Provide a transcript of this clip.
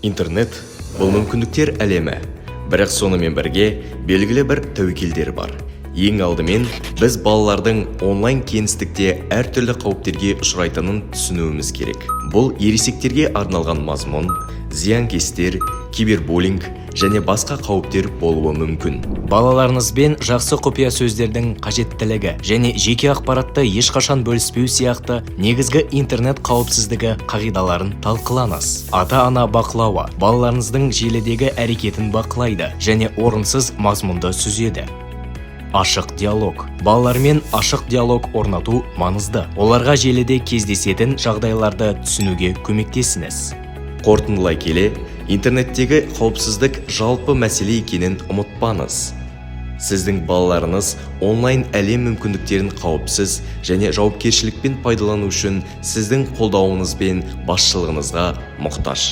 Интернет бұл мүмкіндіктер әлемі, бірақ сонымен бірге белгілі бір тәуекелдер бар. Ең алдымен біз балалардың онлайн кеңістікте әртүрлі қауіптерге ұшырайтынын түсінуіміз керек. Бұл ересектерге арналған мазмұн, зиянкестер, кибербуллинг және басқа қауіптер болуы мүмкін. Балаларыңызбен жақсы құпия сөздердің қажеттілігі және жеке ақпаратты ешқашан бөліспеу сияқты негізгі интернет қауіпсіздігі қағидаларын талқылаңыз. Ата-ана бақылауы балаларыңыздың желідегі әрекетін бақылайды және орынсыз мазмұнды сүзеді. Ашық диалог. Балалармен ашық диалог орнату маңызды. Оларға желіде кездесетін жағдайларды түсінуге көмектесіңіз. Қорытындылай келе, интернеттегі қауіпсіздік жалпы мәселе екенін ұмытпаңыз. Сіздің балаларыңыз онлайн әлем мүмкіндіктерін қауіпсіз және жауапкершілікпен пайдалану үшін сіздің қолдауыңыз бен басшылығыңызға мұқтаж.